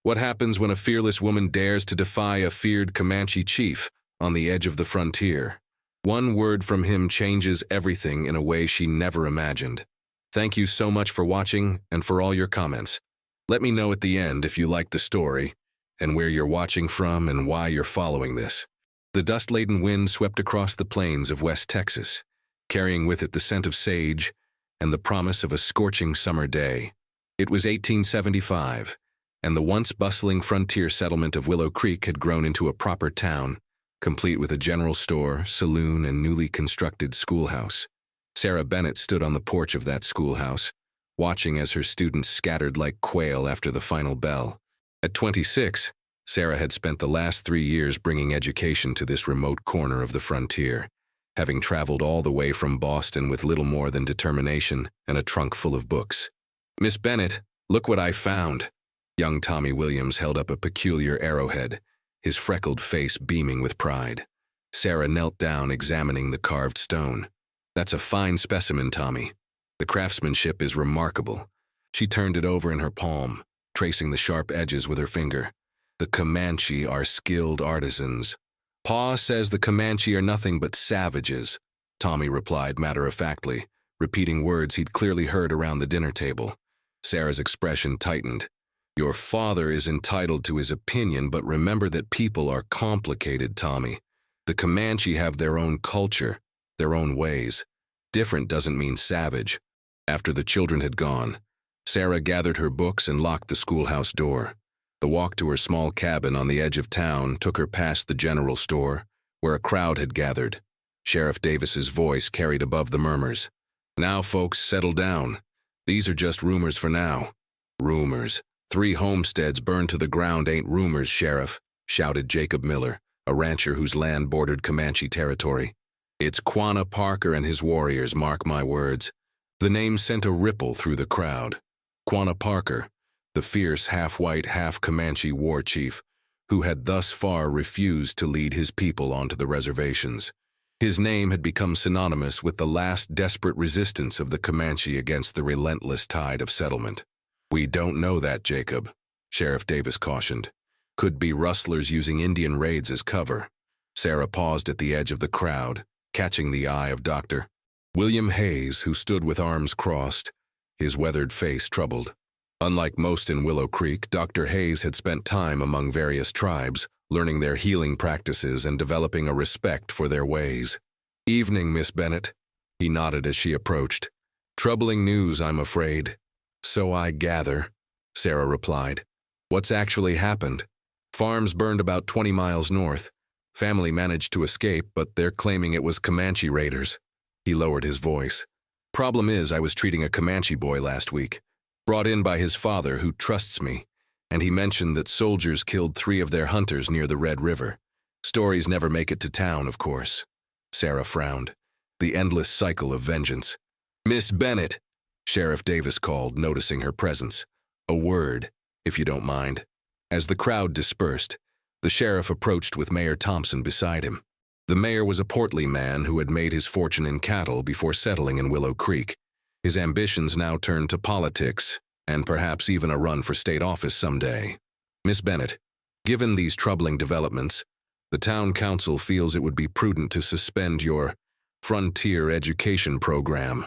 What happens when a fearless woman dares to defy a feared Comanche chief on the edge of the frontier? One word from him changes everything in a way she never imagined. Thank you so much for watching and for all your comments. Let me know at the end if you liked the story, and where you're watching from and why you're following this. The dust-laden wind swept across the plains of West Texas, carrying with it the scent of sage and the promise of a scorching summer day. It was 1875, and the once bustling frontier settlement of Willow Creek had grown into a proper town, complete with a general store, saloon, and newly constructed schoolhouse. Sarah Bennett stood on the porch of that schoolhouse, watching as her students scattered like quail after the final bell. At 26, Sarah had spent the last 3 years bringing education to this remote corner of the frontier, having traveled all the way from Boston with little more than determination and a trunk full of books. "Miss Bennett, look what I found." Young Tommy Williams held up a peculiar arrowhead, his freckled face beaming with pride. Sarah knelt down, examining the carved stone. "That's a fine specimen, Tommy. The craftsmanship is remarkable." She turned it over in her palm, tracing the sharp edges with her finger. "The Comanche are skilled artisans." "Pa says the Comanche are nothing but savages," Tommy replied matter-of-factly, repeating words he'd clearly heard around the dinner table. Sarah's expression tightened. "Your father is entitled to his opinion, but remember that people are complicated, Tommy. The Comanche have their own culture, their own ways. Different doesn't mean savage." After the children had gone, Sarah gathered her books and locked the schoolhouse door. The walk to her small cabin on the edge of town took her past the general store, where a crowd had gathered. Sheriff Davis's voice carried above the murmurs. "Now, folks, settle down. These are just rumors for now." "Rumors. 3 homesteads burned to the ground ain't rumors, Sheriff," shouted Jacob Miller, a rancher whose land bordered Comanche territory. "It's Quanah Parker and his warriors, mark my words." The name sent a ripple through the crowd. Quanah Parker, the fierce half-white, half-Comanche war chief, who had thus far refused to lead his people onto the reservations. His name had become synonymous with the last desperate resistance of the Comanche against the relentless tide of settlement. "We don't know that, Jacob," Sheriff Davis cautioned. "Could be rustlers using Indian raids as cover." Sarah paused at the edge of the crowd, catching the eye of Dr. William Hayes, who stood with arms crossed, his weathered face troubled. Unlike most in Willow Creek, Dr. Hayes had spent time among various tribes, learning their healing practices and developing a respect for their ways. "Evening, Miss Bennett," he nodded as she approached. "Troubling news, I'm afraid." "So I gather," Sarah replied. "What's actually happened?" "Farms burned about 20 miles north. Family managed to escape, but they're claiming it was Comanche raiders." He lowered his voice. "Problem is, I was treating a Comanche boy last week, brought in by his father, who trusts me, and he mentioned that soldiers killed 3 of their hunters near the Red River. Stories never make it to town, of course." Sarah frowned. The endless cycle of vengeance. "Miss Bennett," Sheriff Davis called, noticing her presence. "A word, if you don't mind." As the crowd dispersed, the sheriff approached with Mayor Thompson beside him. The mayor was a portly man who had made his fortune in cattle before settling in Willow Creek. His ambitions now turned to politics, and perhaps even a run for state office someday. "Miss Bennett, given these troubling developments, the town council feels it would be prudent to suspend your frontier education program,"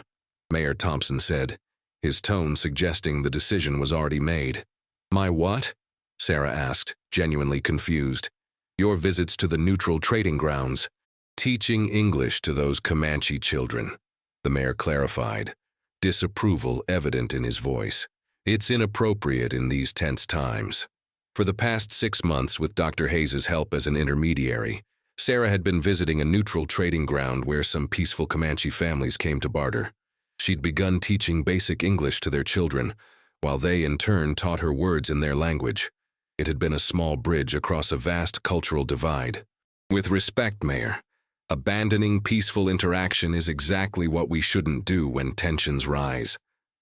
Mayor Thompson said, his tone suggesting the decision was already made. "My what?" Sarah asked, genuinely confused. "Your visits to the neutral trading grounds. Teaching English to those Comanche children," the mayor clarified, disapproval evident in his voice. "It's inappropriate in these tense times." For the past 6 months, with Dr. Hayes's help as an intermediary, Sarah had been visiting a neutral trading ground where some peaceful Comanche families came to barter. She'd begun teaching basic English to their children, while they in turn taught her words in their language. It had been a small bridge across a vast cultural divide. "With respect, Mayor, abandoning peaceful interaction is exactly what we shouldn't do when tensions rise,"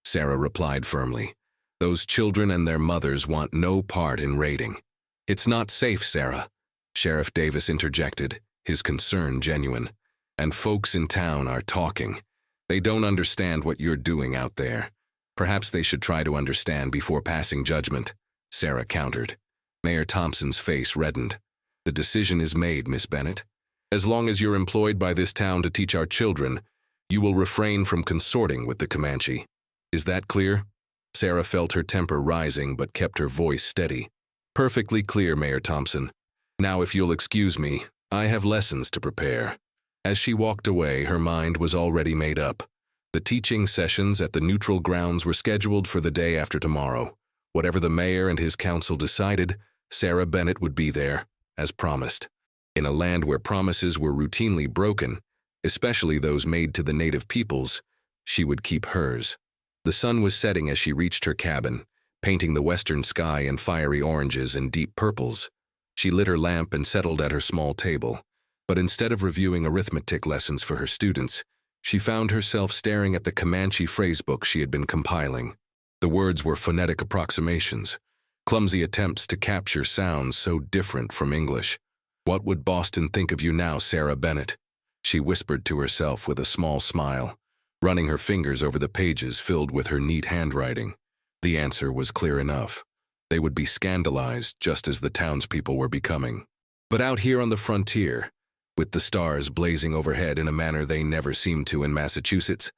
Sarah replied firmly. "Those children and their mothers want no part in raiding." "It's not safe, Sarah," Sheriff Davis interjected, his concern genuine. "And folks in town are talking. They don't understand what you're doing out there. Perhaps they should try to understand before passing judgment," Sarah countered. Mayor Thompson's face reddened. The decision is made, Miss Bennett. As long as you're employed by this town to teach our children, you will refrain from consorting with the Comanche. Is that clear? Sarah felt her temper rising but kept her voice steady. Perfectly clear, Mayor Thompson. Now, if you'll excuse me, I have lessons to prepare. As she walked away, her mind was already made up. The teaching sessions at the neutral grounds were scheduled for the day after tomorrow. Whatever the mayor and his council decided, Sarah Bennett would be there, as promised. In a land where promises were routinely broken, especially those made to the native peoples, she would keep hers. The sun was setting as she reached her cabin, painting the western sky in fiery oranges and deep purples. She lit her lamp and settled at her small table. But instead of reviewing arithmetic lessons for her students, she found herself staring at the Comanche phrasebook she had been compiling. The words were phonetic approximations, clumsy attempts to capture sounds so different from English. What would Boston think of you now, Sarah Bennett? She whispered to herself with a small smile, running her fingers over the pages filled with her neat handwriting. The answer was clear enough. They would be scandalized just as the townspeople were becoming. But out here on the frontier, with the stars blazing overhead in a manner they never seemed to in Massachusetts,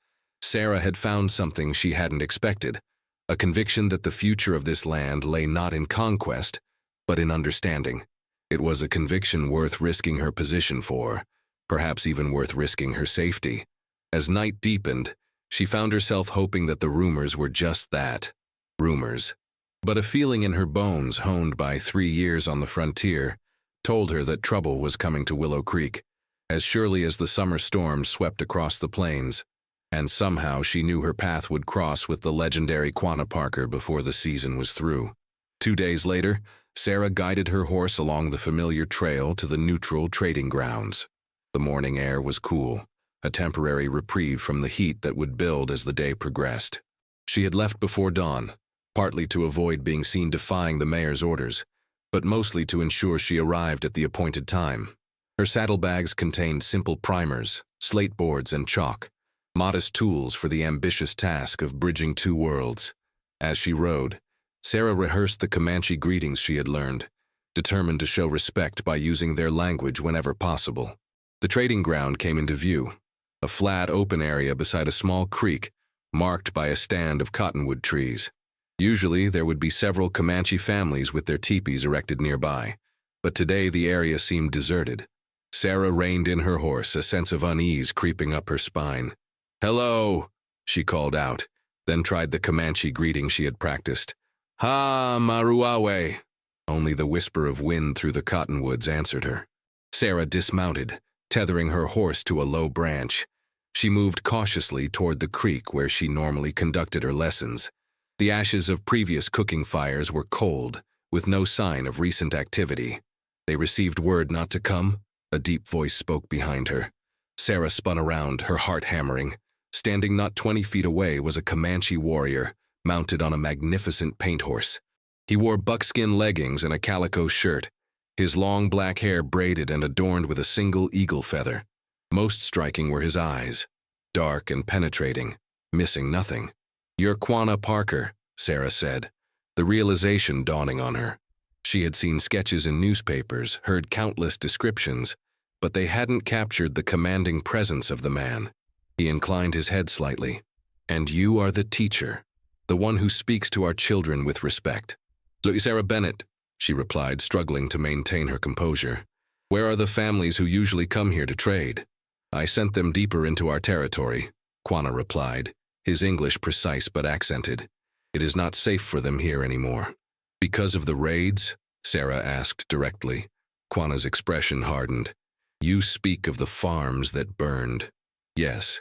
Sarah had found something she hadn't expected, a conviction that the future of this land lay not in conquest, but in understanding. It was a conviction worth risking her position for, perhaps even worth risking her safety. As night deepened, she found herself hoping that the rumors were just that, rumors. But a feeling in her bones, honed by 3 years on the frontier, told her that trouble was coming to Willow Creek, as surely as the summer storm swept across the plains. And somehow she knew her path would cross with the legendary Quanah Parker before the season was through. 2 days later, Sarah guided her horse along the familiar trail to the neutral trading grounds. The morning air was cool, a temporary reprieve from the heat that would build as the day progressed. She had left before dawn, partly to avoid being seen defying the mayor's orders, but mostly to ensure she arrived at the appointed time. Her saddlebags contained simple primers, slate boards, and chalk, modest tools for the ambitious task of bridging 2 worlds. As she rode, Sarah rehearsed the Comanche greetings she had learned, determined to show respect by using their language whenever possible. The trading ground came into view, a flat, open area beside a small creek marked by a stand of cottonwood trees. Usually, there would be several Comanche families with their teepees erected nearby, but today the area seemed deserted. Sarah reined in her horse, a sense of unease creeping up her spine. "Hello," she called out, then tried the Comanche greeting she had practiced. "Ha, Maruawe." Only the whisper of wind through the cottonwoods answered her. Sarah dismounted, tethering her horse to a low branch. She moved cautiously toward the creek where she normally conducted her lessons. The ashes of previous cooking fires were cold, with no sign of recent activity. "They received word not to come?" A deep voice spoke behind her. Sarah spun around, her heart hammering. Standing not 20 feet away was a Comanche warrior, mounted on a magnificent paint horse. He wore buckskin leggings and a calico shirt, his long black hair braided and adorned with a single eagle feather. Most striking were his eyes, dark and penetrating, missing nothing. "You're Quanah Parker," Sarah said, the realization dawning on her. She had seen sketches in newspapers, heard countless descriptions, but they hadn't captured the commanding presence of the man. He inclined his head slightly. "And you are the teacher, the one who speaks to our children with respect." "Sarah Bennett," she replied, struggling to maintain her composure. "Where are the families who usually come here to trade?" "I sent them deeper into our territory," Quanah replied, his English precise but accented. "It is not safe for them here anymore." "Because of the raids?" Sarah asked directly. Quanah's expression hardened. "You speak of the farms that burned." "Yes,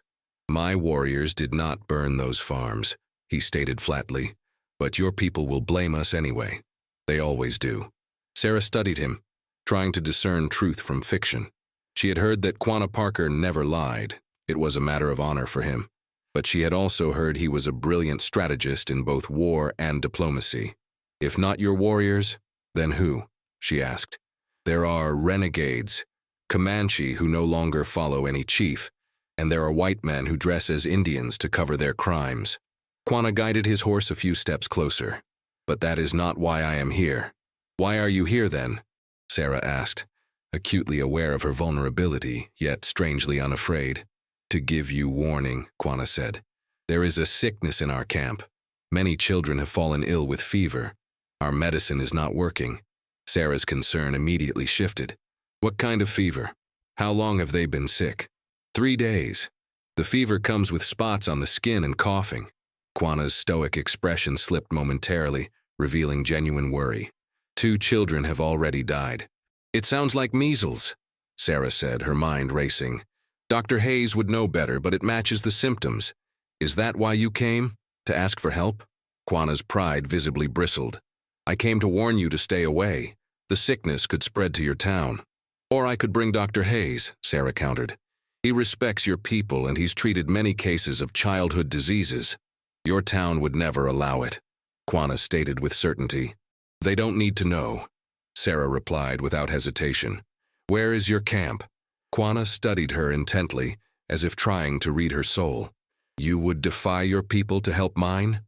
my warriors did not burn those farms," he stated flatly. "But your people will blame us anyway. They always do." Sarah studied him, trying to discern truth from fiction. She had heard that Quanah Parker never lied. It was a matter of honor for him. But she had also heard he was a brilliant strategist in both war and diplomacy. "If not your warriors, then who?" she asked. "There are renegades, Comanche who no longer follow any chief, and there are white men who dress as Indians to cover their crimes." Quanah guided his horse a few steps closer. "But that is not why I am here." Why are you here then? Sarah asked, acutely aware of her vulnerability, yet strangely unafraid. To give you warning, Quanah said. There is a sickness in our camp. Many children have fallen ill with fever. Our medicine is not working. Sarah's concern immediately shifted. What kind of fever? How long have they been sick? 3 days. The fever comes with spots on the skin and coughing. Quanah's stoic expression slipped momentarily, revealing genuine worry. 2 children have already died. It sounds like measles, Sarah said, her mind racing. Dr. Hayes would know better, but it matches the symptoms. Is that why you came? To ask for help? Quanah's pride visibly bristled. I came to warn you to stay away. The sickness could spread to your town. Or I could bring Dr. Hayes, Sarah countered. He respects your people and he's treated many cases of childhood diseases. Your town would never allow it, Quanah stated with certainty. They don't need to know, Sarah replied without hesitation. Where is your camp? Quanah studied her intently, as if trying to read her soul. You would defy your people to help mine?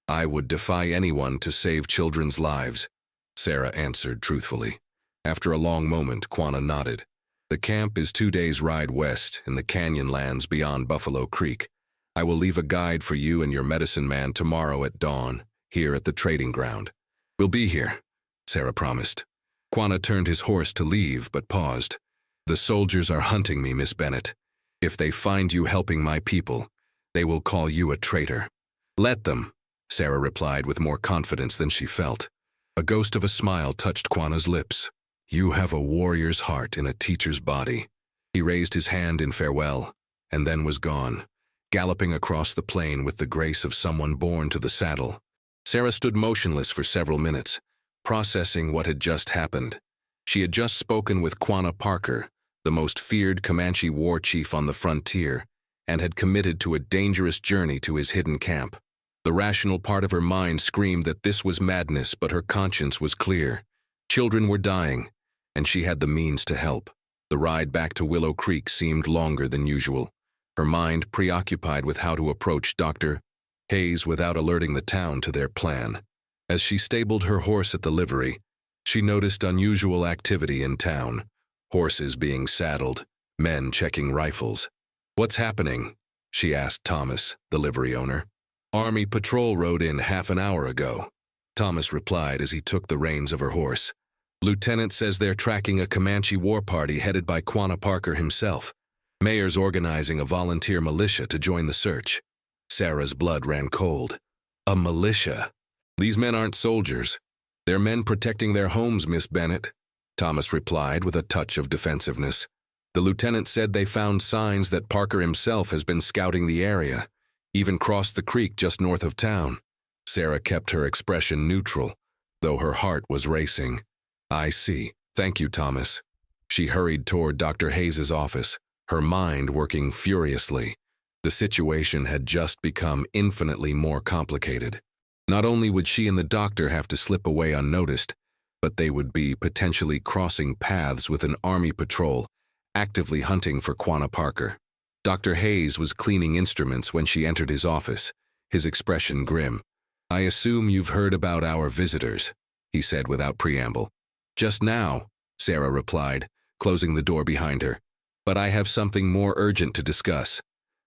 I would defy anyone to save children's lives, Sarah answered truthfully. After a long moment, Quanah nodded. The camp is 2 days' ride west in the canyon lands beyond Buffalo Creek. I will leave a guide for you and your medicine man tomorrow at dawn, here at the trading ground. We'll be here, Sarah promised. Quanah turned his horse to leave, but paused. The soldiers are hunting me, Miss Bennett. If they find you helping my people, they will call you a traitor. Let them, Sarah replied with more confidence than she felt. A ghost of a smile touched Quanah's lips. You have a warrior's heart in a teacher's body. He raised his hand in farewell, and then was gone, galloping across the plain with the grace of someone born to the saddle. Sarah stood motionless for several minutes, processing what had just happened. She had just spoken with Quanah Parker, the most feared Comanche war chief on the frontier, and had committed to a dangerous journey to his hidden camp. The rational part of her mind screamed that this was madness, but her conscience was clear. Children were dying, and she had the means to help. The ride back to Willow Creek seemed longer than usual, her mind preoccupied with how to approach Dr. Hayes without alerting the town to their plan. As she stabled her horse at the livery, she noticed unusual activity in town, horses being saddled, men checking rifles. What's happening? She asked Thomas, the livery owner. Army patrol rode in half an hour ago, Thomas replied as he took the reins of her horse. Lieutenant says they're tracking a Comanche war party headed by Quanah Parker himself. Mayor's organizing a volunteer militia to join the search. Sarah's blood ran cold. A militia? These men aren't soldiers. They're men protecting their homes, Miss Bennett, Thomas replied with a touch of defensiveness. The lieutenant said they found signs that Parker himself has been scouting the area, even crossed the creek just north of town. Sarah kept her expression neutral, though her heart was racing. I see. Thank you, Thomas. She hurried toward Dr. Hayes's office, her mind working furiously. The situation had just become infinitely more complicated. Not only would she and the doctor have to slip away unnoticed, but they would be potentially crossing paths with an army patrol actively hunting for Quanah Parker. Dr. Hayes was cleaning instruments when she entered his office, his expression grim. I assume you've heard about our visitors, he said without preamble. Just now, Sarah replied, closing the door behind her. But I have something more urgent to discuss.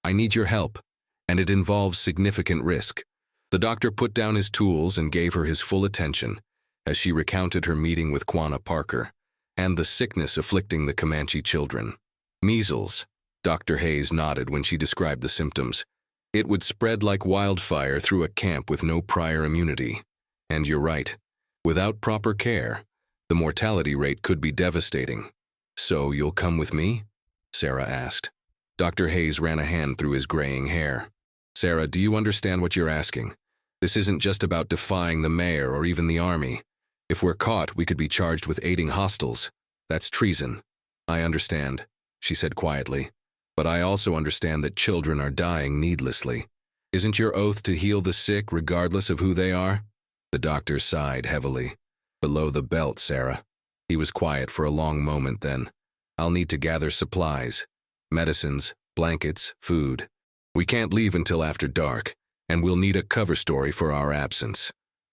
I need your help, and it involves significant risk. The doctor put down his tools and gave her his full attention as she recounted her meeting with Quanah Parker and the sickness afflicting the Comanche children. Measles, Dr. Hayes nodded when she described the symptoms. It would spread like wildfire through a camp with no prior immunity. And you're right. Without proper care, the mortality rate could be devastating. So you'll come with me? Sarah asked. Dr. Hayes ran a hand through his graying hair. Sarah, do you understand what you're asking? This isn't just about defying the mayor or even the army. If we're caught, we could be charged with aiding hostiles. That's treason. I understand, she said quietly. But I also understand that children are dying needlessly. Isn't your oath to heal the sick regardless of who they are? The doctor sighed heavily. Below the belt, Sarah. He was quiet for a long moment then. I'll need to gather supplies. Medicines, blankets, food. We can't leave until after dark, and we'll need a cover story for our absence.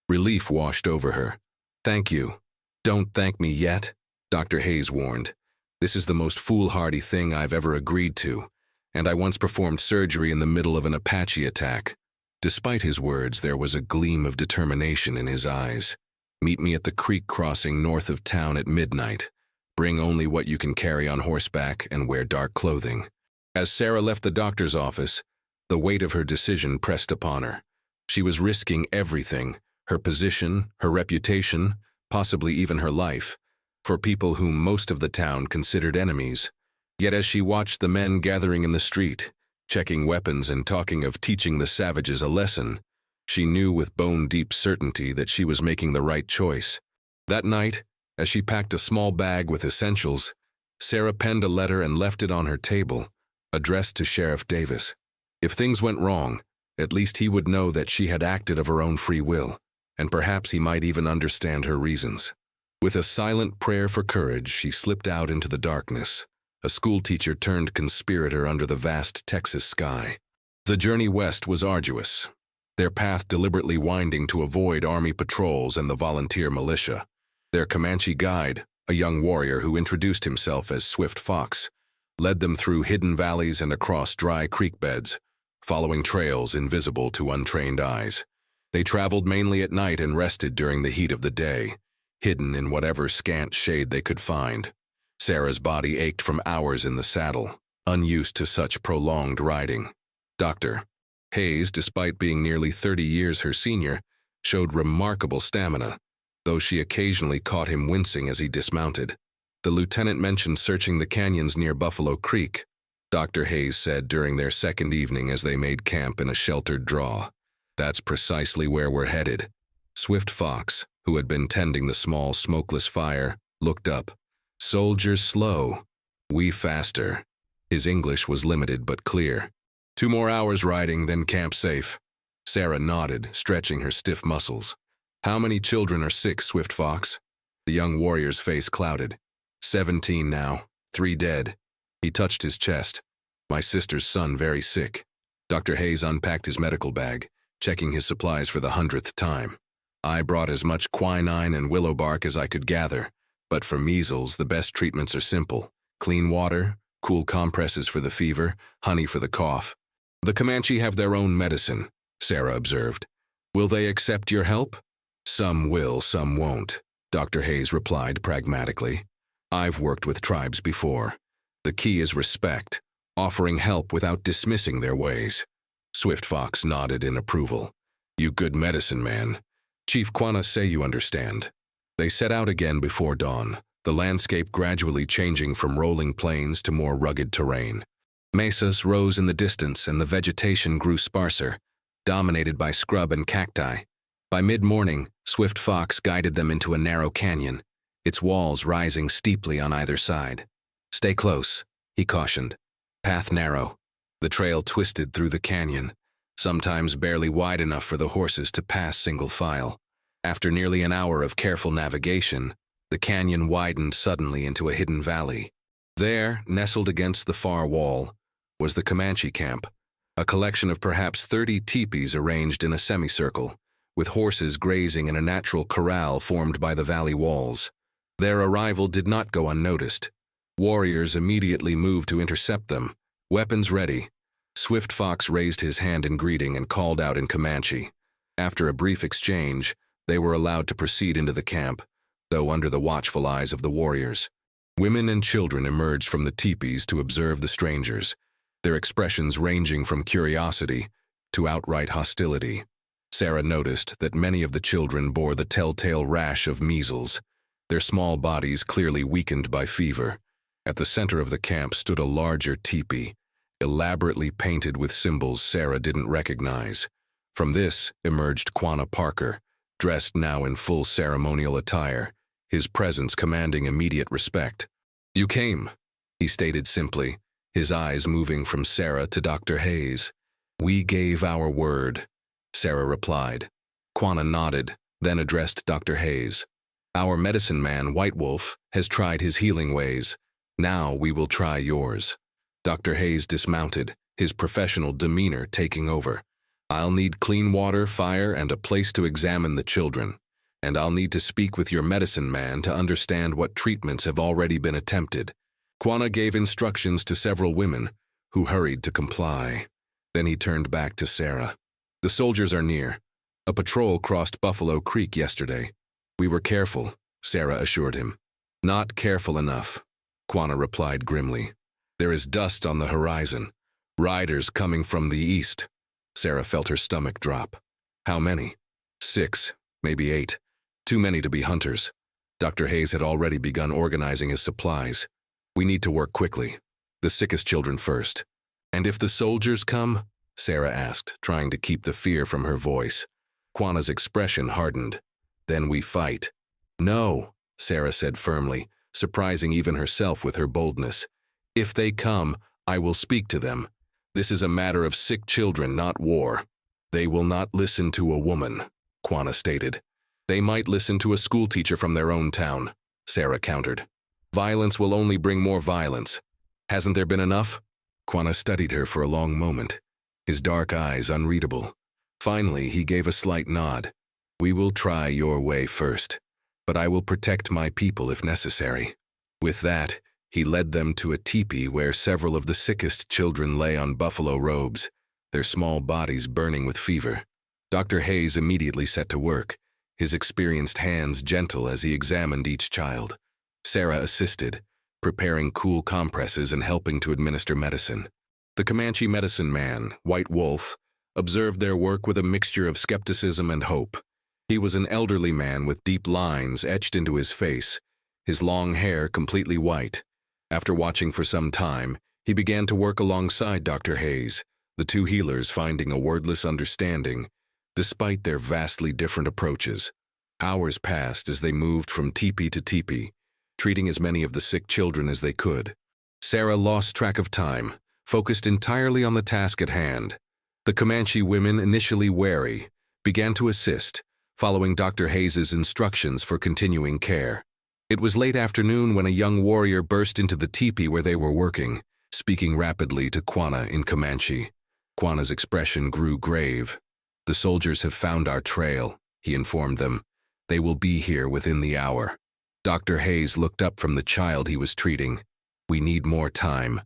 Relief washed over her. Thank you. Don't thank me yet, Dr. Hayes warned. This is the most foolhardy thing I've ever agreed to, and I once performed surgery in the middle of an Apache attack. Despite his words, there was a gleam of determination in his eyes. Meet me at the creek crossing north of town at midnight. Bring only what you can carry on horseback and wear dark clothing. As Sarah left the doctor's office, the weight of her decision pressed upon her. She was risking everything, her position, her reputation, possibly even her life, for people whom most of the town considered enemies. Yet as she watched the men gathering in the street, checking weapons and talking of teaching the savages a lesson, she knew with bone-deep certainty that she was making the right choice. That night, as she packed a small bag with essentials, Sarah penned a letter and left it on her table, addressed to Sheriff Davis. If things went wrong, at least he would know that she had acted of her own free will, and perhaps he might even understand her reasons. With a silent prayer for courage, she slipped out into the darkness, a schoolteacher turned conspirator under the vast Texas sky. The journey west was arduous, their path deliberately winding to avoid army patrols and the volunteer militia. Their Comanche guide, a young warrior who introduced himself as Swift Fox, led them through hidden valleys and across dry creek beds, following trails invisible to untrained eyes. They traveled mainly at night and rested during the heat of the day, hidden in whatever scant shade they could find. Sarah's body ached from hours in the saddle, unused to such prolonged riding. Dr. Hayes, despite being nearly 30 years her senior, showed remarkable stamina, though she occasionally caught him wincing as he dismounted. The lieutenant mentioned searching the canyons near Buffalo Creek, Dr. Hayes said during their second evening as they made camp in a sheltered draw. That's precisely where we're headed. Swift Fox, who had been tending the small smokeless fire, looked up. Soldiers slow, we faster. His English was limited but clear. 2 more hours riding, then camp safe. Sarah nodded, stretching her stiff muscles. How many children are sick, Swift Fox? The young warrior's face clouded. 17 now, 3 dead. He touched his chest. My sister's son very sick. Dr. Hayes unpacked his medical bag, checking his supplies for the 100th time. I brought as much quinine and willow bark as I could gather, but for measles, the best treatments are simple. Clean water, cool compresses for the fever, honey for the cough. The Comanche have their own medicine, Sarah observed. Will they accept your help? Some will, some won't, Dr. Hayes replied pragmatically. I've worked with tribes before. The key is respect, offering help without dismissing their ways. Swift Fox nodded in approval. You good medicine man. Chief Quanah say you understand. They set out again before dawn, the landscape gradually changing from rolling plains to more rugged terrain. Mesas rose in the distance and the vegetation grew sparser, dominated by scrub and cacti. By mid-morning, Swift Fox guided them into a narrow canyon, its walls rising steeply on either side. Stay close, he cautioned. Path narrow. The trail twisted through the canyon, sometimes barely wide enough for the horses to pass single file. After nearly an hour of careful navigation, the canyon widened suddenly into a hidden valley. There, nestled against the far wall, was the Comanche camp, a collection of perhaps 30 teepees arranged in a semicircle, with horses grazing in a natural corral formed by the valley walls. Their arrival did not go unnoticed. Warriors immediately moved to intercept them, weapons ready. Swift Fox raised his hand in greeting and called out in Comanche. After a brief exchange, they were allowed to proceed into the camp, though under the watchful eyes of the warriors. Women and children emerged from the teepees to observe the strangers, their expressions ranging from curiosity to outright hostility. Sarah noticed that many of the children bore the telltale rash of measles, their small bodies clearly weakened by fever. At the center of the camp stood a larger teepee, elaborately painted with symbols Sarah didn't recognize. From this emerged Quanah Parker, dressed now in full ceremonial attire, his presence commanding immediate respect. You came, he stated simply, his eyes moving from Sarah to Dr. Hayes. We gave our word, Sarah replied. Quanah nodded, then addressed Dr. Hayes. Our medicine man, White Wolf, has tried his healing ways. Now we will try yours. Dr. Hayes dismounted, his professional demeanor taking over. I'll need clean water, fire, and a place to examine the children. and I'll need to speak with your medicine man to understand what treatments have already been attempted. Quanah gave instructions to several women, who hurried to comply. Then he turned back to Sarah. The soldiers are near. A patrol crossed Buffalo Creek yesterday. We were careful, Sarah assured him. Not careful enough, Quanah replied grimly. There is dust on the horizon. Riders coming from the east. Sarah felt her stomach drop. How many? 6, maybe 8. Too many to be hunters. Dr. Hayes had already begun organizing his supplies. We need to work quickly. The sickest children first. And if the soldiers come? Sarah asked, trying to keep the fear from her voice. Quanah's expression hardened. Then we fight. No, Sarah said firmly, surprising even herself with her boldness. If they come, I will speak to them. This is a matter of sick children, not war. They will not listen to a woman, Quanah stated. They might listen to a schoolteacher from their own town, Sarah countered. Violence will only bring more violence. Hasn't there been enough? Quanah studied her for a long moment, his dark eyes unreadable. Finally, he gave a slight nod. We will try your way first, but I will protect my people if necessary. With that, he led them to a teepee where several of the sickest children lay on buffalo robes, their small bodies burning with fever. Dr. Hayes immediately set to work, his experienced hands gentle as he examined each child. Sarah assisted, preparing cool compresses and helping to administer medicine. The Comanche medicine man, White Wolf, observed their work with a mixture of skepticism and hope. He was an elderly man with deep lines etched into his face, his long hair completely white. After watching for some time, he began to work alongside Dr. Hayes, the two healers finding a wordless understanding, despite their vastly different approaches. Hours passed as they moved from teepee to teepee, treating as many of the sick children as they could. Sarah lost track of time, focused entirely on the task at hand. The Comanche women, initially wary, began to assist, following Dr. Hayes's instructions for continuing care. It was late afternoon when a young warrior burst into the teepee where they were working, speaking rapidly to Quanah in Comanche. Quanah's expression grew grave. The soldiers have found our trail, he informed them. They will be here within the hour. Dr. Hayes looked up from the child he was treating. We need more time.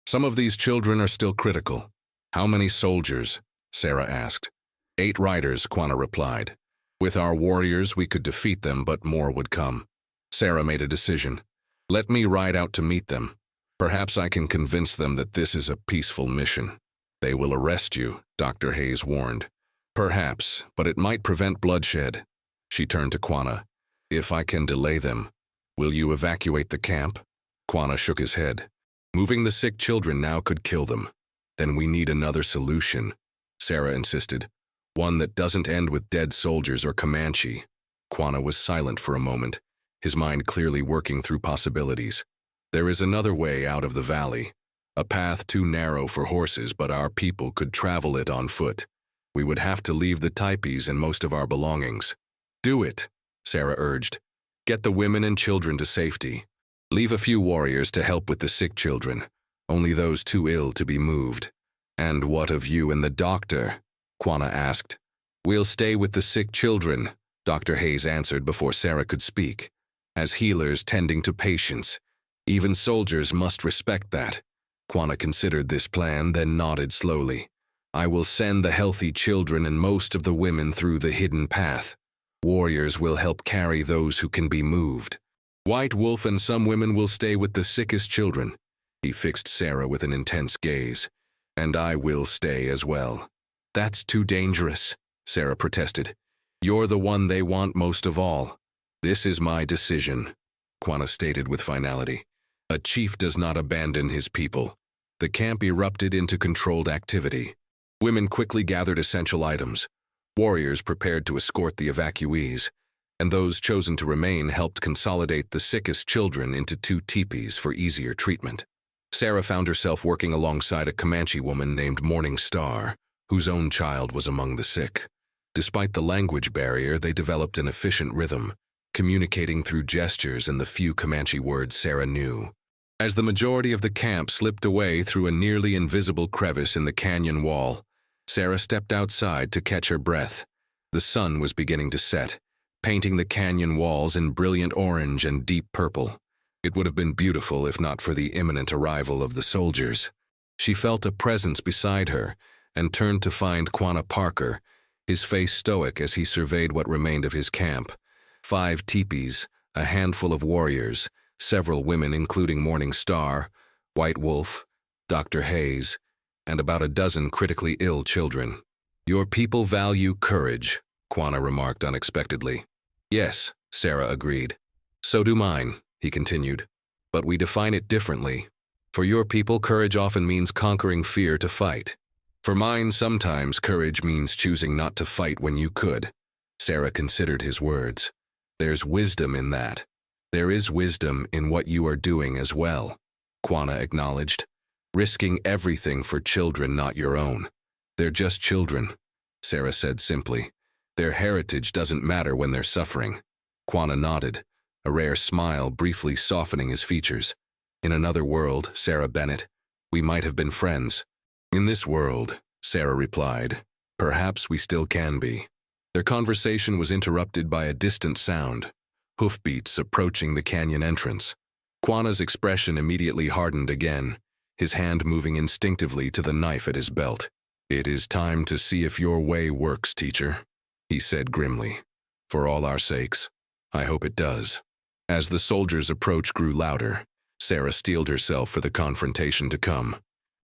Some of these children are still critical. How many soldiers? Sarah asked. 8 riders, Quanah replied. With our warriors, we could defeat them, but more would come. Sarah made a decision. Let me ride out to meet them. Perhaps I can convince them that this is a peaceful mission. They will arrest you, Dr. Hayes warned. Perhaps, but it might prevent bloodshed. She turned to Quanah. If I can delay them, will you evacuate the camp? Quanah shook his head. Moving the sick children now could kill them. Then we need another solution, Sarah insisted. One that doesn't end with dead soldiers or Comanche. Quanah was silent for a moment, his mind clearly working through possibilities. There is another way out of the valley. A path too narrow for horses, but our people could travel it on foot. We would have to leave the teepees and most of our belongings. Do it, Sarah urged. Get the women and children to safety. Leave a few warriors to help with the sick children, only those too ill to be moved. And what of you and the doctor? Quanah asked. We'll stay with the sick children, Dr. Hayes answered before Sarah could speak. As healers tending to patients, even soldiers must respect that. Quanah considered this plan, then nodded slowly. I will send the healthy children and most of the women through the hidden path. Warriors will help carry those who can be moved. White Wolf and some women will stay with the sickest children. He fixed Sarah with an intense gaze. And I will stay as well. That's too dangerous, Sarah protested. You're the one they want most of all. This is my decision, Quanah stated with finality. A chief does not abandon his people. The camp erupted into controlled activity. Women quickly gathered essential items. Warriors prepared to escort the evacuees, and those chosen to remain helped consolidate the sickest children into 2 teepees for easier treatment. Sarah found herself working alongside a Comanche woman named Morning Star, whose own child was among the sick. Despite the language barrier, they developed an efficient rhythm, communicating through gestures and the few Comanche words Sarah knew. As the majority of the camp slipped away through a nearly invisible crevice in the canyon wall, Sarah stepped outside to catch her breath. The sun was beginning to set, painting the canyon walls in brilliant orange and deep purple. It would have been beautiful if not for the imminent arrival of the soldiers. She felt a presence beside her and turned to find Quanah Parker, his face stoic as he surveyed what remained of his camp. 5 teepees, a handful of warriors, several women including Morning Star, White Wolf, Dr. Hayes, and about a dozen critically ill children. "Your people value courage," Quanah remarked unexpectedly. "Yes," Sarah agreed. "So do mine," he continued. "But we define it differently. For your people, courage often means conquering fear to fight. For mine, sometimes courage means choosing not to fight when you could." Sarah considered his words. "There's wisdom in that. There is wisdom in what you are doing as well," Quanah acknowledged. "Risking everything for children not your own." "They're just children," Sarah said simply. "Their heritage doesn't matter when they're suffering." Quanah nodded, a rare smile briefly softening his features. "In another world, Sarah Bennett, we might have been friends." "In this world," Sarah replied, "perhaps we still can be." Their conversation was interrupted by a distant sound, hoofbeats approaching the canyon entrance. Quanah's expression immediately hardened again, his hand moving instinctively to the knife at his belt. "It is time to see if your way works, teacher," he said grimly. "For all our sakes, I hope it does." As the soldiers' approach grew louder, Sarah steeled herself for the confrontation to come.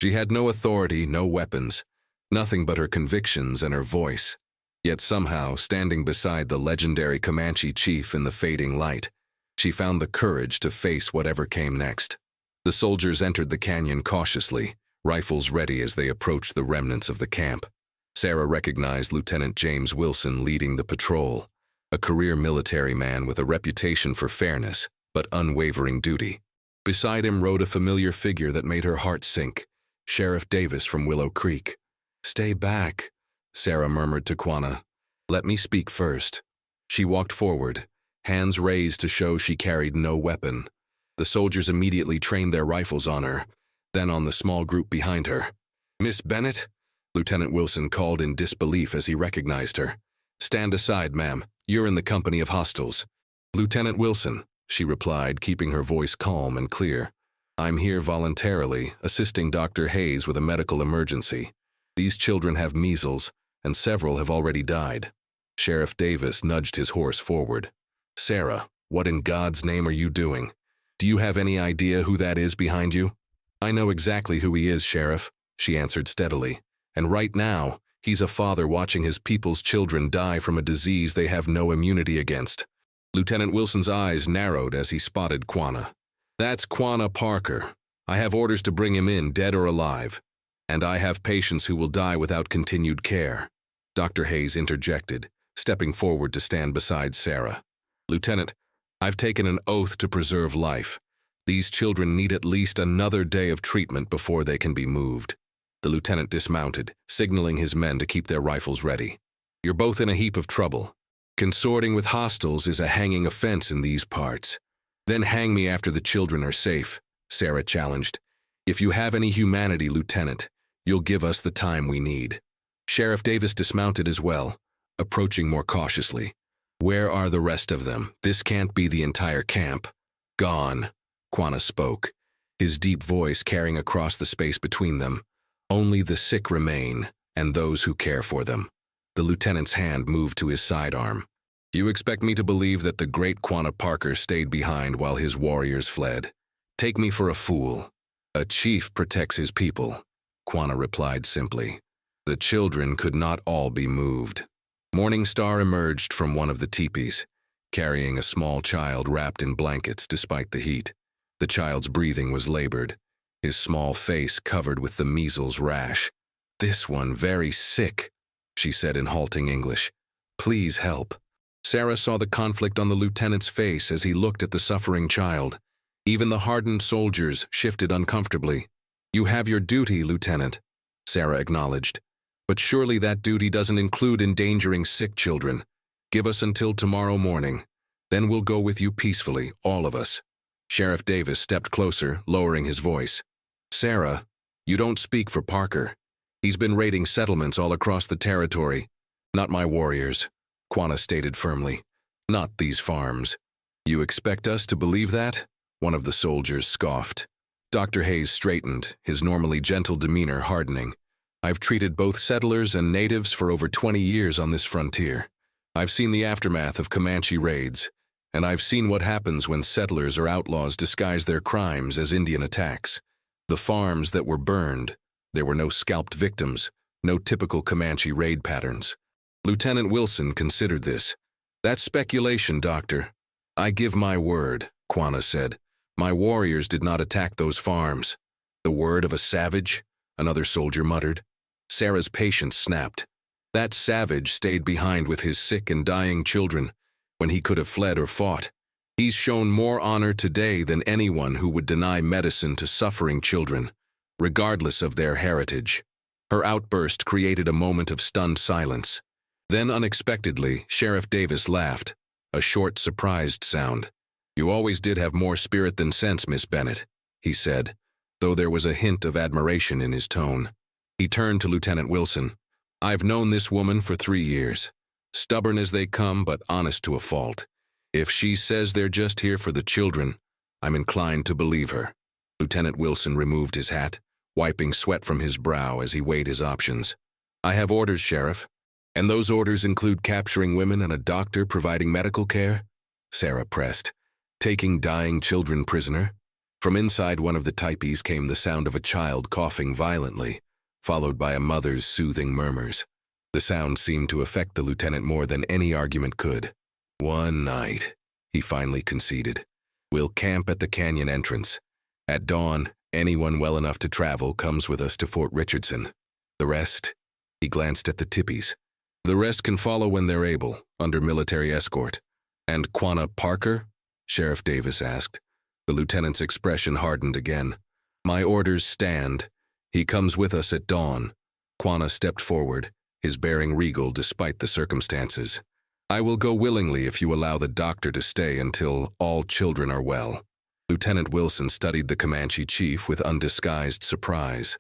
She had no authority, no weapons, nothing but her convictions and her voice. Yet somehow, standing beside the legendary Comanche chief in the fading light, she found the courage to face whatever came next. The soldiers entered the canyon cautiously, rifles ready as they approached the remnants of the camp. Sarah recognized Lieutenant James Wilson leading the patrol, a career military man with a reputation for fairness, but unwavering duty. Beside him rode a familiar figure that made her heart sink, Sheriff Davis from Willow Creek. "Stay back," Sarah murmured to Quanah. "Let me speak first." She walked forward, hands raised to show she carried no weapon. The soldiers immediately trained their rifles on her, then on the small group behind her. "Miss Bennett?" Lieutenant Wilson called in disbelief as he recognized her. "Stand aside, ma'am. You're in the company of hostiles." "Lieutenant Wilson," she replied, keeping her voice calm and clear. "I'm here voluntarily, assisting Dr. Hayes with a medical emergency. These children have measles, and several have already died." Sheriff Davis nudged his horse forward. "Sarah, what in God's name are you doing? Do you have any idea who that is behind you?" "I know exactly who he is, Sheriff," she answered steadily. "And right now, he's a father watching his people's children die from a disease they have no immunity against." Lieutenant Wilson's eyes narrowed as he spotted Quanah. "That's Quanah Parker. I have orders to bring him in, dead or alive. And I have patients who will die without continued care." Dr. Hayes interjected, stepping forward to stand beside Sarah. "Lieutenant, I've taken an oath to preserve life. These children need at least another day of treatment before they can be moved." The lieutenant dismounted, signaling his men to keep their rifles ready. "You're both in a heap of trouble. Consorting with hostiles is a hanging offense in these parts." "Then hang me after the children are safe," Sarah challenged. "If you have any humanity, Lieutenant, you'll give us the time we need." Sheriff Davis dismounted as well, approaching more cautiously. "Where are the rest of them? This can't be the entire camp." "Gone," Quanah spoke, his deep voice carrying across the space between them. "Only the sick remain, and those who care for them." The lieutenant's hand moved to his sidearm. "You expect me to believe that the great Quanah Parker stayed behind while his warriors fled? Take me for a fool." "A chief protects his people," Quanah replied simply. "The children could not all be moved." Morning Star emerged from one of the teepees, carrying a small child wrapped in blankets despite the heat. The child's breathing was labored, his small face covered with the measles rash. "This one very sick," she said in halting English. "Please help." Sarah saw the conflict on the lieutenant's face as he looked at the suffering child. Even the hardened soldiers shifted uncomfortably. "You have your duty, Lieutenant," Sarah acknowledged. "But surely that duty doesn't include endangering sick children. Give us until tomorrow morning. Then we'll go with you peacefully, all of us." Sheriff Davis stepped closer, lowering his voice. "Sarah, you don't speak for Parker. He's been raiding settlements all across the territory." "Not my warriors," Quanah stated firmly. Not these farms. You expect us to believe that? One of the soldiers scoffed. Dr. Hayes straightened, his normally gentle demeanor hardening. I've treated both settlers and natives for over 20 years on this frontier. I've seen the aftermath of Comanche raids, and I've seen what happens when settlers or outlaws disguise their crimes as Indian attacks. The farms that were burned, there were no scalped victims, no typical Comanche raid patterns. Lieutenant Wilson considered this. That's speculation, Doctor. I give my word, Quanah said. My warriors did not attack those farms. The word of a savage? Another soldier muttered. Sarah's patience snapped. That savage stayed behind with his sick and dying children when he could have fled or fought. He's shown more honor today than anyone who would deny medicine to suffering children, regardless of their heritage. Her outburst created a moment of stunned silence. Then unexpectedly, Sheriff Davis laughed, a short, surprised sound. You always did have more spirit than sense, Miss Bennett, he said, though there was a hint of admiration in his tone. He turned to Lieutenant Wilson. I've known this woman for 3 years. Stubborn as they come, but honest to a fault. If she says they're just here for the children, I'm inclined to believe her. Lieutenant Wilson removed his hat, wiping sweat from his brow as he weighed his options. I have orders, Sheriff. And those orders include capturing women and a doctor providing medical care? Sarah pressed. Taking dying children prisoner? From inside one of the tipis came the sound of a child coughing violently, followed by a mother's soothing murmurs. The sound seemed to affect the lieutenant more than any argument could. One night, he finally conceded. We'll camp at the canyon entrance. At dawn, anyone well enough to travel comes with us to Fort Richardson. The rest, he glanced at the tipis. The rest can follow when they're able, under military escort. And Quanah Parker? Sheriff Davis asked. The lieutenant's expression hardened again. My orders stand. He comes with us at dawn. Quanah stepped forward, his bearing regal despite the circumstances. I will go willingly if you allow the doctor to stay until all children are well. Lieutenant Wilson studied the Comanche chief with undisguised surprise.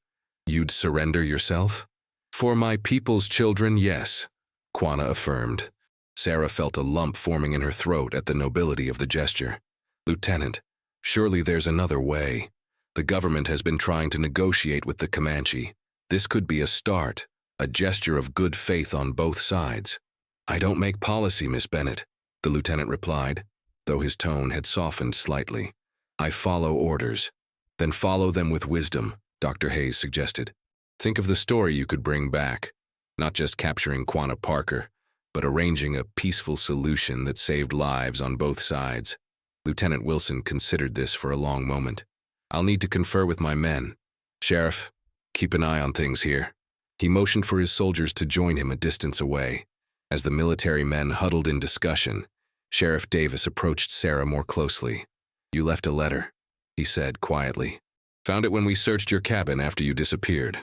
You'd surrender yourself? For my people's children, yes, Quanah affirmed. Sarah felt a lump forming in her throat at the nobility of the gesture. Lieutenant, surely there's another way. The government has been trying to negotiate with the Comanche. This could be a start, a gesture of good faith on both sides. I don't make policy, Miss Bennett, the lieutenant replied, though his tone had softened slightly. I follow orders. Then follow them with wisdom, Dr. Hayes suggested. Think of the story you could bring back, not just capturing Quanah Parker, but arranging a peaceful solution that saved lives on both sides. Lieutenant Wilson considered this for a long moment. I'll need to confer with my men. Sheriff, keep an eye on things here. He motioned for his soldiers to join him a distance away. As the military men huddled in discussion, Sheriff Davis approached Sarah more closely. You left a letter, he said quietly. Found it when we searched your cabin after you disappeared.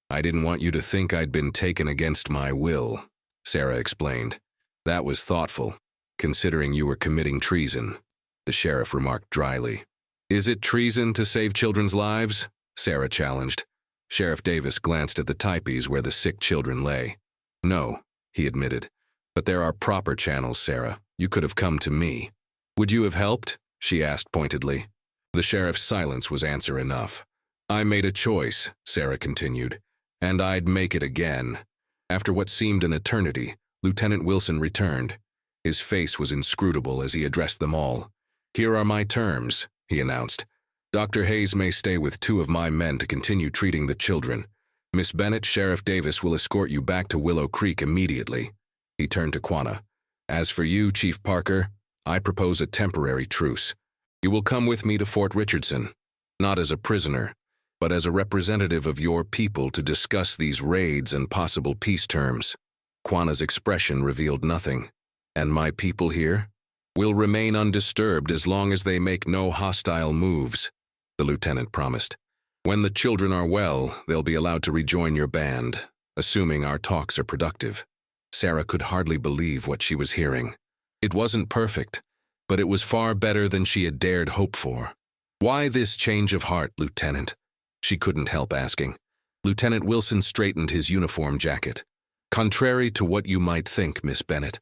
I didn't want you to think I'd been taken against my will, Sarah explained. That was thoughtful, considering you were committing treason, the sheriff remarked dryly. Is it treason to save children's lives? Sarah challenged. Sheriff Davis glanced at the tipis where the sick children lay. No, he admitted. But there are proper channels, Sarah. You could have come to me. Would you have helped? She asked pointedly. The sheriff's silence was answer enough. I made a choice, Sarah continued, and I'd make it again. After what seemed an eternity, Lieutenant Wilson returned. His face was inscrutable as he addressed them all. Here are my terms, he announced. Dr. Hayes may stay with 2 of my men to continue treating the children. Miss Bennett, Sheriff Davis will escort you back to Willow Creek immediately. He turned to Quanah. As for you, Chief Parker, I propose a temporary truce. You will come with me to Fort Richardson, not as a prisoner, but as a representative of your people to discuss these raids and possible peace terms. Quanah's expression revealed nothing. And my people here will remain undisturbed as long as they make no hostile moves, the lieutenant promised. When the children are well, they'll be allowed to rejoin your band, assuming our talks are productive. Sarah could hardly believe what she was hearing. It wasn't perfect, but it was far better than she had dared hope for. Why this change of heart, Lieutenant? She couldn't help asking. Lieutenant Wilson straightened his uniform jacket. Contrary to what you might think, Miss Bennett,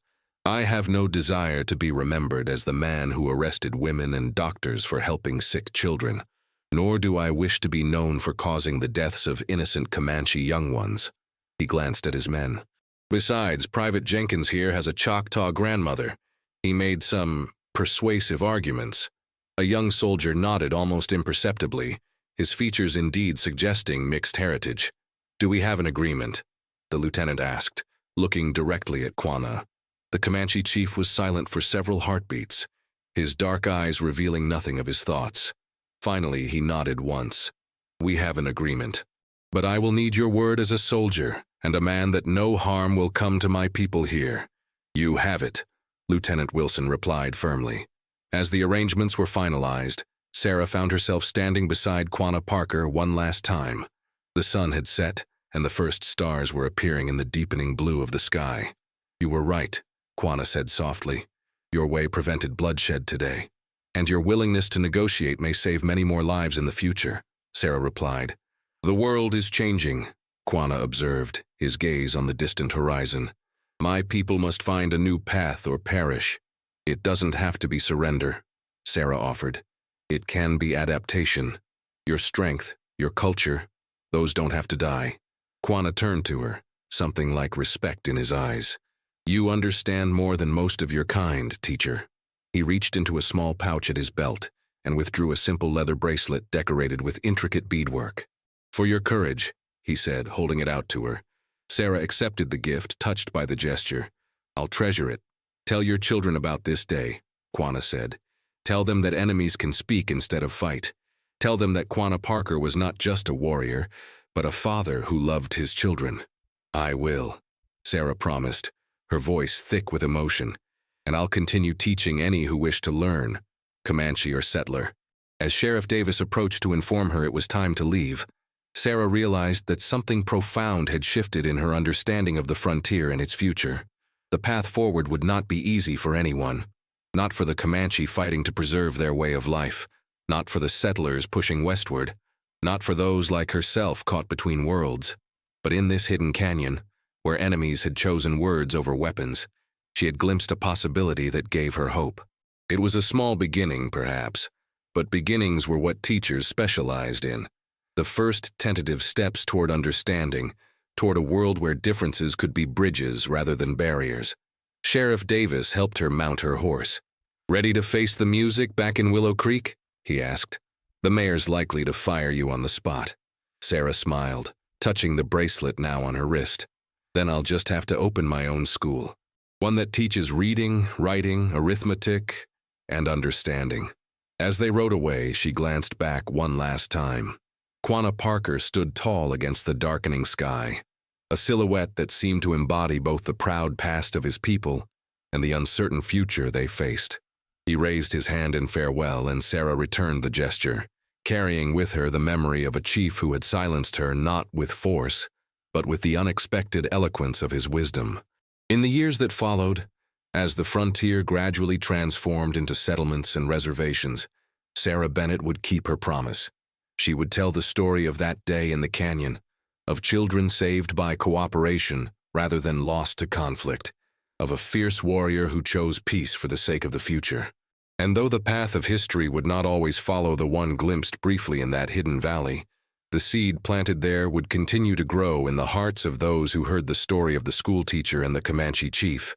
I have no desire to be remembered as the man who arrested women and doctors for helping sick children, nor do I wish to be known for causing the deaths of innocent Comanche young ones. He glanced at his men. Besides, Private Jenkins here has a Choctaw grandmother. He made some persuasive arguments. A young soldier nodded almost imperceptibly, his features indeed suggesting mixed heritage. Do we have an agreement? The lieutenant asked, looking directly at Quanah. The Comanche chief was silent for several heartbeats, his dark eyes revealing nothing of his thoughts. Finally, he nodded once. We have an agreement. But I will need your word as a soldier, and a man that no harm will come to my people here. You have it, Lieutenant Wilson replied firmly. As the arrangements were finalized, Sarah found herself standing beside Quanah Parker one last time. The sun had set, and the first stars were appearing in the deepening blue of the sky. You were right, Quanah said softly. Your way prevented bloodshed today, and your willingness to negotiate may save many more lives in the future, Sarah replied. The world is changing, Quanah observed, his gaze on the distant horizon. My people must find a new path or perish. It doesn't have to be surrender, Sarah offered. It can be adaptation. Your strength, your culture, those don't have to die. Quanah turned to her, something like respect in his eyes. You understand more than most of your kind, teacher. He reached into a small pouch at his belt and withdrew a simple leather bracelet decorated with intricate beadwork. For your courage, he said, holding it out to her. Sarah accepted the gift, touched by the gesture. I'll treasure it. Tell your children about this day, Quanah said. Tell them that enemies can speak instead of fight. Tell them that Quanah Parker was not just a warrior, but a father who loved his children. I will, Sarah promised, her voice thick with emotion. And I'll continue teaching any who wish to learn, Comanche or settler. As Sheriff Davis approached to inform her it was time to leave, Sarah realized that something profound had shifted in her understanding of the frontier and its future. The path forward would not be easy for anyone. Not for the Comanche fighting to preserve their way of life. Not for the settlers pushing westward. Not for those like herself caught between worlds. But in this hidden canyon, where enemies had chosen words over weapons, she had glimpsed a possibility that gave her hope. It was a small beginning, perhaps, but beginnings were what teachers specialized in. The first tentative steps toward understanding, toward a world where differences could be bridges rather than barriers. Sheriff Davis helped her mount her horse. Ready to face the music back in Willow Creek? He asked. The mayor's likely to fire you on the spot. Sarah smiled, touching the bracelet now on her wrist. Then I'll just have to open my own school. One that teaches reading, writing, arithmetic, and understanding. As they rode away, she glanced back one last time. Quanah Parker stood tall against the darkening sky, a silhouette that seemed to embody both the proud past of his people and the uncertain future they faced. He raised his hand in farewell, and Sarah returned the gesture, carrying with her the memory of a chief who had silenced her not with force, but with the unexpected eloquence of his wisdom. In the years that followed, as the frontier gradually transformed into settlements and reservations, Sarah Bennett would keep her promise. She would tell the story of that day in the canyon, of children saved by cooperation rather than lost to conflict, of a fierce warrior who chose peace for the sake of the future. And though the path of history would not always follow the one glimpsed briefly in that hidden valley, the seed planted there would continue to grow in the hearts of those who heard the story of the schoolteacher and the Comanche chief.